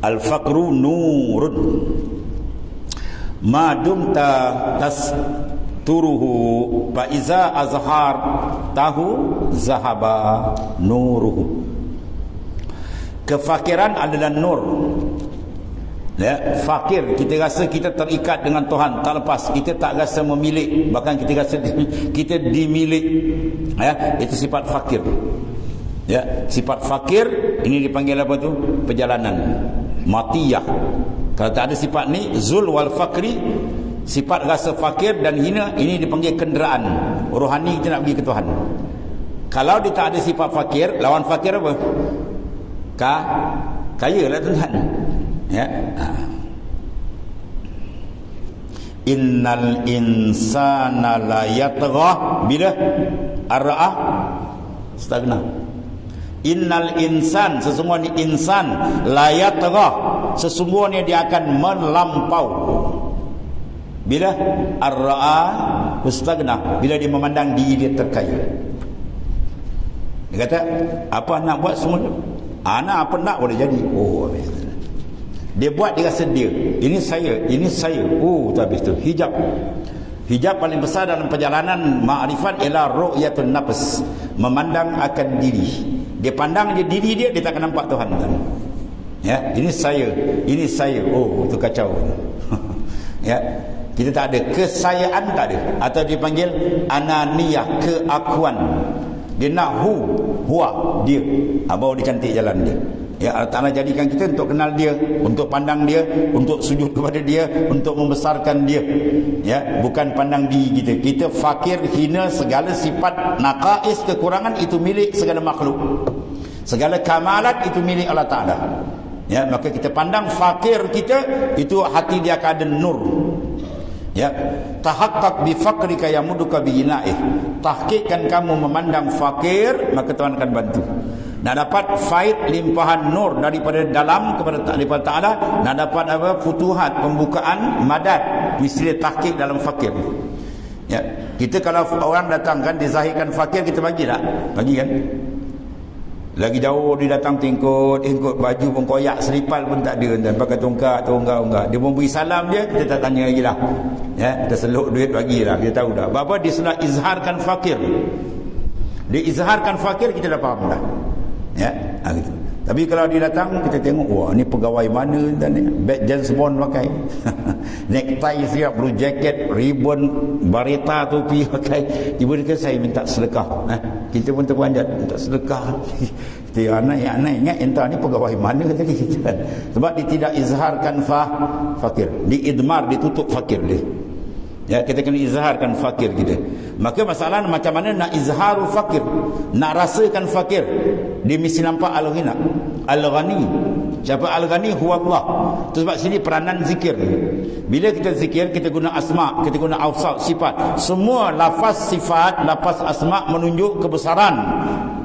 Al-faqru nurun ma dumta tasturuhu fa iza azhar tahu zahaba nuruhu. Kefakiran adalah nur. Ya, fakir, kita rasa kita terikat dengan Tuhan, tak lepas, kita tak rasa memiliki, bahkan kita rasa kita dimilik. Ya, itu sifat fakir. Ya, sifat fakir ini dipanggil apa tu? Perjalanan matiyah. Kalau tak ada sifat ni, zul wal fakri, sifat rasa fakir dan hina, ini dipanggil kenderaan rohani kita nak pergi ke Tuhan. Kalau dia tak ada sifat fakir, lawan fakir apa? Kaya lah Tuhan. Ya. Innal insana la yatgha bila ara'ah stagna. Innal insan, sesungguhnya insan, la yatgha, sesungguhnya dia akan melampau bila ara'ah stagna, bila dia memandang diri dia terkaya. Dia kata, apa nak buat semua tu? Anak apa nak boleh jadi. Oh, habis. Dia buat, dia rasa dia, ini saya. Oh, tu habis tu. Hijab paling besar dalam perjalanan ma'rifat ialah ru'yatun nafs, memandang akan diri. Dia pandang dia diri dia tak akan nampak Tuhan. Ya, ini saya. Oh, itu kacau. Ya, kita tak ada kesayaan, tak ada. Atau dipanggil ananiyah, keakuan. Dia nak huwa, dia. Bawa dia cantik jalan dia. Ya, Allah Ta'ala jadikan kita untuk kenal dia, untuk pandang dia, untuk sujud kepada dia, untuk membesarkan dia. Ya, bukan pandang diri kita. Kita fakir, hina, segala sifat naqais, kekurangan itu milik segala makhluk. Segala kamalat itu milik Allah Ta'ala. Ya, maka kita pandang fakir kita, itu hati dia akan ada nur. Ya, tahaqqaq bi faqrika yamuduka bi inaih. Tahqiqkan kamu memandang fakir, maka Tuhan akan bantu. Nak dapat faid limpahan nur daripada dalam kepada Ta'ala, nak dapat apa? Futuhat, pembukaan, madad, mesti tahqiq dalam fakir. Ya, kita kalau orang datang kan dizahirkan fakir, kita bagi tak? Bagi kan? Lagi jauh dia datang tingkut baju pun koyak, selipal pun tak ada, dan pakai tongkat. Dia pun beri salam dia, kita tak tanya lagi lah. Ya, kita seluk duit bagilah, kita tahu dah. Apa dia sudah izharkan fakir. Dia izharkan fakir, kita dah faham dah. Ya, gitu. Tapi kalau dia datang, kita tengok, wah, ni pegawai mana dan ni, beg James Bond pakai. Necktie siap, blue jacket, ribbon, bareta, topi pakai. Ibu dia kata, saya minta sedekah. Kita pun terpanjat, minta sedekah. Kita anak ingat entah ni pegawai mana tadi. Sebab dia tidak izharkan fakir. Diidmar, ditutup fakir dia. Ya, kita kena izharkan fakir kita. Maka masalah macam mana nak izharu fakir, nak rasakan fakir. Dia mesti nampak al-ghina, al-ghani. Siapa al-ghani? Huwa Allah. Itu sebab sini peranan zikir. Bila kita zikir, kita guna asma, kita guna awsaf, sifat. Semua lafaz sifat, lafaz asma menunjuk kebesaran.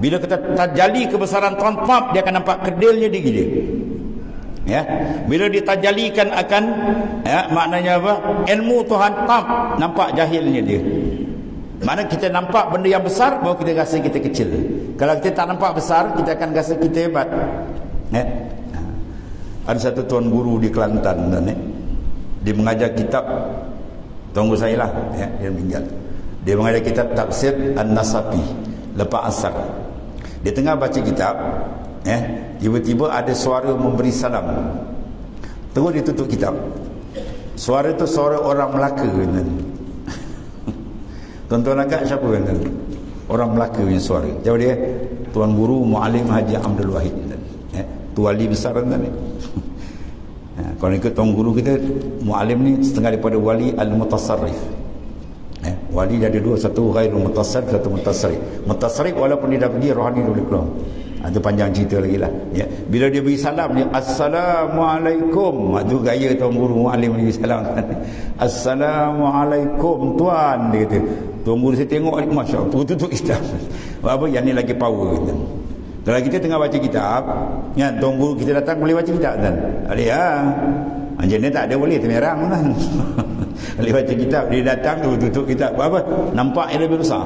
Bila kita tajali kebesaran Tuhan, dia akan nampak kedilnya diri dia. Ya, bila ditajalikan akan, ya, maknanya apa? Ilmu Tuhan, nampak jahilnya dia. Mana kita nampak benda yang besar, baru kita rasa kita kecil. Kalau kita tak nampak besar, kita akan rasa kita hebat. Ya. Ada satu tuan guru di Kelantan, dia mengajar kitab, tunggu saya lah, ya, dia meninggal. Dia mengajar kitab tafsir An-Nasafi lepas asar. Dia tengah baca kitab, tiba-tiba ada suara memberi salam. Terus dia tutup kitab. Suara itu suara orang Melaka. Tuan-tuan agak siapa kan? Orang Melaka punya suara. Jawab dia, Tuan Guru Muallim Haji Abdul Wahid. Tu wali besar kan? Kalau ikut Tuan Guru kita, Muallim ni setengah daripada wali Al-Mutasarrif. Wali dia ada dua, satu ghairul mutasarrif, satu mutasarrif. Mutasarrif walaupun dia dah pergi, rohani dia boleh keluar. Itu panjang cerita lagi lah. Ya. Bila dia beri salam, dia Assalamualaikum. Itu gaya Tuan Guru Muallim beri salam. Assalamualaikum Tuan, dia kata. Tuan Guru saya tengok, Masya Allah, tutup kitab. Apa yang ni lagi power. Kata. Kalau kita tengah baca kitab, ya, Tuan Guru kita datang boleh baca kitab kan? Ada ya. Macam ni tak ada boleh, termerang kan. Boleh baca kitab, dia datang tutup kitab. Apa? Nampak yang lebih besar.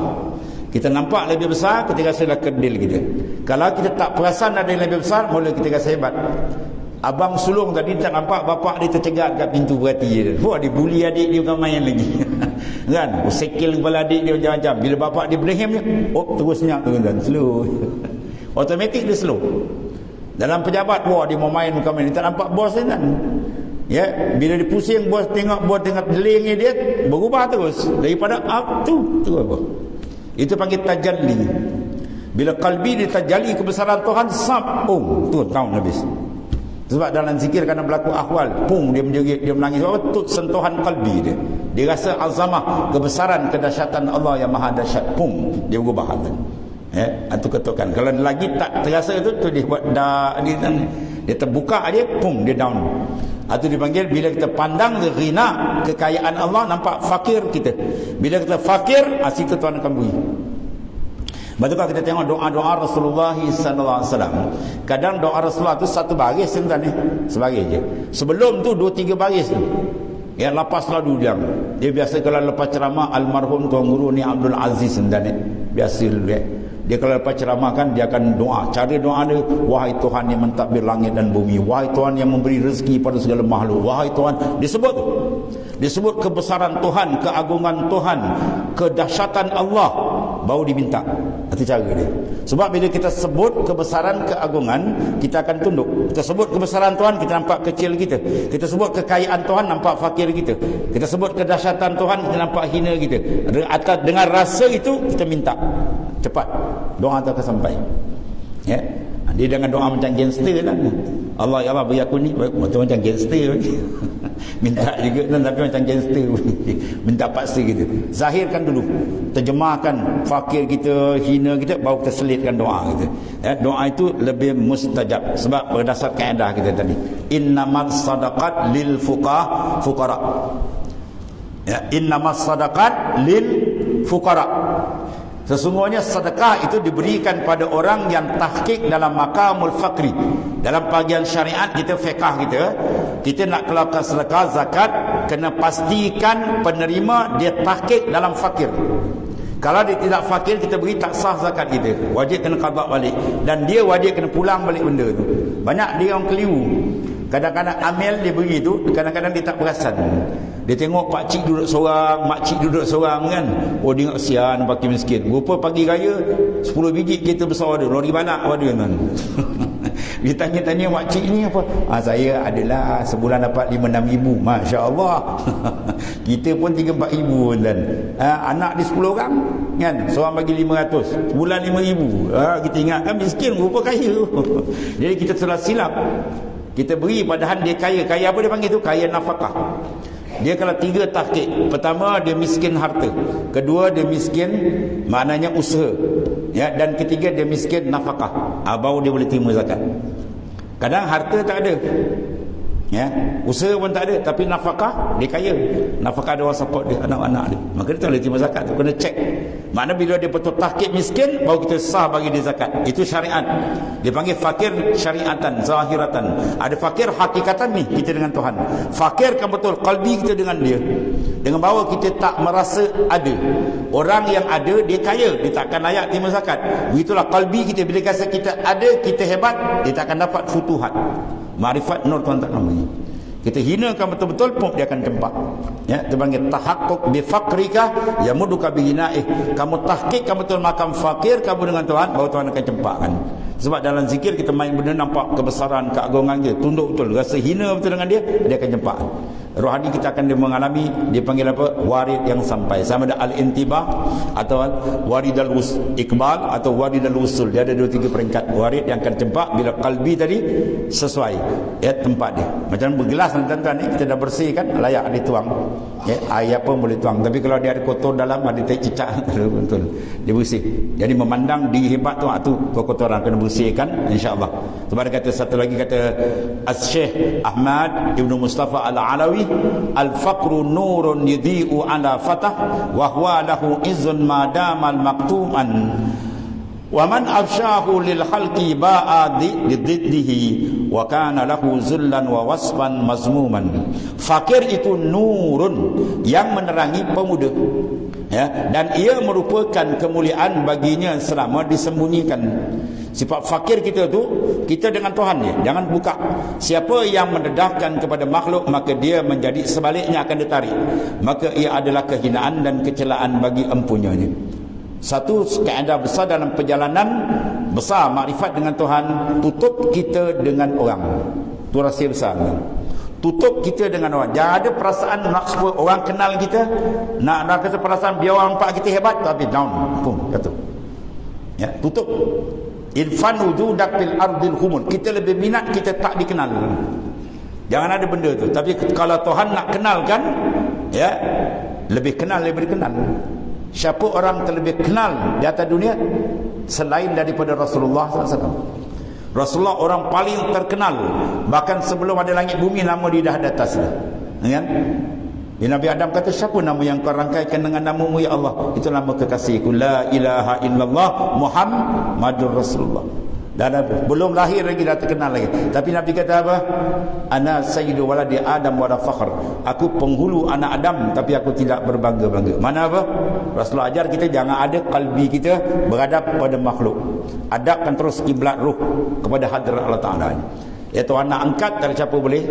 Kita nampak lebih besar, kita rasa dah kedil kita. Kalau kita tak perasan ada yang lebih besar, mula kita rasa hebat. Abang sulung tadi tak nampak bapak dia tercegat kat pintu berhati dia. Wah, dia bully adik dia bukan main lagi. Kan? Sekil kepala adik dia macam-macam. Bila bapak dia berhem dia, terus senyap tu kan, slow. Automatik dia slow. Dalam pejabat, wah dia mau main bukan main. Dia tak nampak bos dia kan. Ya, bila dia pusing bos tengok deling dia berubah terus daripada up tu apa. Itu panggil tajalli. Bila kalbi dia tajalli kebesaran Tuhan, tu tahun habis. Sebab dalam zikir kerana berlaku ahwal, dia menjerit, dia menangis. Itu sentuhan kalbi dia. Dia rasa azamah, kebesaran, kedahsyatan Allah yang maha dahsyat. Dia berubah. Ya, itu ketukan. Kalau lagi tak terasa itu, tu dia buat dia terbuka aja, dia down. Itu dipanggil bila kita pandang ghina, kekayaan Allah, nampak fakir kita. Bila kita fakir, situ Tuhan akan beri. Betul kalau kita tengok doa-doa Rasulullah SAW, kadang doa Rasulullah tu satu baris sebenarnya, sebaris je. Sebelum tu 2-3 baris tu. Ya, lepas lalu dia biasa kalau lepas ceramah, almarhum Tuan Guru ni Abdul Aziz sebenarnya. Biasa dia kalau lepas ceramah kan dia akan doa. Cara doa dia, wahai Tuhan yang mentadbir langit dan bumi, wahai Tuhan yang memberi rezeki pada segala makhluk, wahai Tuhan, disebut kebesaran Tuhan, keagungan Tuhan, kedahsyatan Allah, baru diminta. Itu cara dia. Sebab bila kita sebut kebesaran, keagungan, kita akan tunduk. Kita sebut kebesaran Tuhan, kita nampak kecil kita. Kita sebut kekayaan Tuhan, nampak fakir kita. Kita sebut kedahsyatan Tuhan, kita nampak hina kita. Dengan rasa itu kita minta cepat, doa tu akan sampai. Ya, dia dengan doa macam gangster lah. Allah, ya Allah beri aku ni, macam gangster. Minta juga tapi macam gangster. Minta paksa kita. Zahirkan dulu, terjemahkan fakir kita, hina kita, baru kita selitkan doa kita. Ya, doa itu lebih mustajab sebab berdasar kaedah kita tadi. Innamas sadaqat lil fuqara. Ya, innamas sadaqat lil fuqara. Sesungguhnya sedekah itu diberikan pada orang yang tahqiq dalam maqamul faqri. Dalam bahagian syariat kita, fiqah kita nak keluarkan sedekah, zakat, kena pastikan penerima dia tahqiq dalam fakir. Kalau dia tidak fakir, kita beri tak sah zakat kita. Wajib kena qada balik. Dan dia wajib kena pulang balik benda tu. Banyak dia orang keliru. Kadang-kadang amil dia beri tu, kadang-kadang dia tak perasan. Dia tengok pakcik duduk seorang, makcik duduk seorang kan. Oh, dia ingat sian pakai miskin. Rupa pagi raya 10 biji kereta besar ada, lori balak ada kan. Dia tanya-tanya makcik ni apa? Saya adalah sebulan dapat 5-6 ribu. Masya-Allah. Kita pun 3-4 ribu dan anak dia 10 orang kan. Seorang bagi 500. Sebulan 5 ribu. Kita ingat kan miskin, rupa kaya. Jadi kita telah silap. Kita beri padahal dia kaya. Kaya apa dia panggil tu? Kaya nafkah. Dia kalau 3 tahqiq. Pertama, dia miskin harta. Kedua, dia miskin maknanya usaha. Ya, dan ketiga, dia miskin nafkah. Baru dia boleh terima zakat. Kadang harta tak ada. Ya, usaha pun tak ada, tapi nafkah dia kaya. Nafkah ada orang support dia, anak-anak dia. Maka dia tak boleh terima zakat. Kena cek. Makna bila dia betul tahqiq miskin, baru kita sah bagi dia zakat. Itu syariat. Dia panggil fakir syariatan, zahiratan. Ada fakir hakikatan ni, kita dengan Tuhan. Fakir kan betul qalbi kita dengan dia. Dengan bahawa kita tak merasa ada. Orang yang ada, dia kaya, dia tak akan layak terima zakat. Begitulah qalbi kita. Bila kata kita ada, kita hebat, dia tak akan dapat futuhat. Ma'rifat nur Tuhan tak namanya. Kita hinakan betul-betul pun dia akan tempat. Ya, dia panggil tahaqquq bi faqrika yamuduka bi hinaih. Kamu tahqiqkan betul makam fakir kamu dengan Tuhan, baru Tuhan akan cempakkan. Sebab dalam zikir kita main benda nampak kebesaran, keagungan dia, tunduk betul, rasa hina betul dengan dia akan cempakkan. Rohani kita akan dia mengalami, dia panggil apa? Warid yang sampai. Sama ada al-intibah atau warid al-iqbal atau warid al-usul. Dia ada 2-3 peringkat warid yang akan cempak bila kalbi tadi sesuai ya tempat dia. Macam bergelas tuan-tuan ni, kita dah bersihkan, layak dituang. Ya, air pun boleh tuang. Tapi kalau dia ada kotor dalam, ada cicak, betul. Dia bersih. Jadi memandang diri hebat tu kotoran kena bersihkan insya-Allah. Sebab dia kata satu lagi kata As-Syekh Ahmad Ibn Mustafa Al-Alawi, al-faqru nurun yudhi'u ala fatah wa huwa lahu izzun ma damal maktuman wa man afshahu lil khalqi ba'a diddihi wa kana lahu zullan wa wasfan mazmuman. Fakir itu nurun yang menerangi pemuda ya, dan ia merupakan kemuliaan baginya selama disembunyikan. Sifat fakir kita tu, kita dengan Tuhan dia. Jangan buka. Siapa yang mendedahkan kepada makhluk, maka dia menjadi sebaliknya akan ditarik. Maka ia adalah kehinaan dan kecelaan bagi empunyanya. Satu kaedah besar dalam perjalanan besar makrifat dengan Tuhan, tutup kita dengan orang. Itu rahsia besar. Tutup kita dengan orang. Jangan ada perasaan nak supaya orang kenal kita, nak kata perasaan biar orang nampak kita hebat, tapi down, pum, kata. Ya, tutup. Infan wujudak fil ardil humun. Kita lebih minat kita tak dikenal. Jangan ada benda tu. Tapi kalau Tuhan nak kenalkan, ya, lebih kenal daripada kenal. Siapa orang terlebih kenal di atas dunia selain daripada Rasulullah SAW? Rasulullah orang paling terkenal. Bahkan sebelum ada langit bumi, nama dia dah ada atas dah. Kan? Nabi Adam kata, siapa nama yang kau rangkaikan dengan namamu ya Allah? Itu nama kekasihku, la ilaha illallah Muhammadur Rasulullah. Dan belum lahir lagi dah terkenal lagi. Tapi Nabi kata apa? Ana sayyidu waladi Adam wala fakhr. Aku penghulu anak Adam, tapi aku tidak berbangga-bangga. Mana apa? Rasulullah ajar kita jangan ada kalbi kita berhadap pada makhluk. Adapkan terus kiblat ruh kepada hadrat Allah Ta'ala. Iaitu anak angkat, tak ada siapa boleh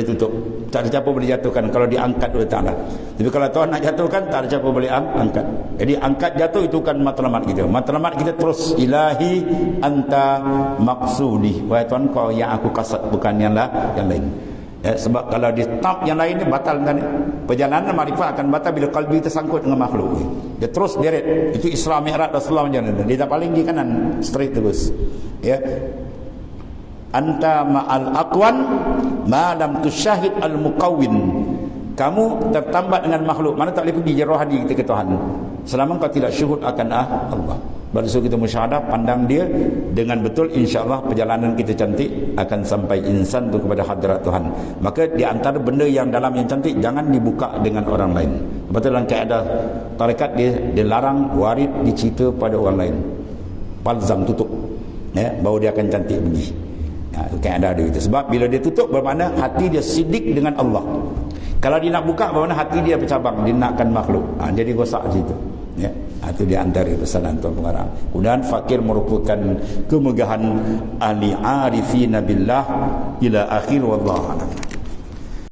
tutup. Tak ada siapa boleh jatuhkan kalau diangkat oleh Ta'ala. Tapi kalau Tuhan nak jatuhkan, tak ada siapa boleh angkat. Jadi angkat jatuh itu kan matlamat kita. Matlamat kita terus, ilahi anta maksudi. Wahai Tuhan, kau yang aku kasat, bukan yang lain. Ya, sebab kalau di stop yang lain dia batal kan. Perjalanan makrifat akan batal bila kalbi tersangkut dengan makhluk. Dia terus deret. Itu Isra Mi'raj Rasulullah macam mana. Dia tak paling di kanan, straight terus. Ya. Anta ma'al aqwan ma lam tusyahid al muqawwin. Kamu tertambat dengan makhluk. Mana tak boleh pergi rohani kita ke Tuhan selama kau tidak syuhud akan Allah. Baru kita musyahadah, pandang dia dengan betul, insya-Allah perjalanan kita cantik akan sampai insan tu kepada hadrat Tuhan. Maka di antara benda yang dalam yang cantik jangan dibuka dengan orang lain. Betul dalam kaedah tarekat dia larang warid dicerita pada orang lain. Palzam, tutup. Ya, baru dia akan cantik pergi. Kaedah dia itu. Sebab bila dia tutup bermakna hati dia sidik dengan Allah. Kalau dia nak buka bermakna hati dia bercabang, dia nakkan makhluk. Jadi rosak situ. Ya, itu di antara pesanan Tuan Pengarang. Kemudian fakir merupakan kemegahan ahli arifina billah ila akhir wallahu a'lam.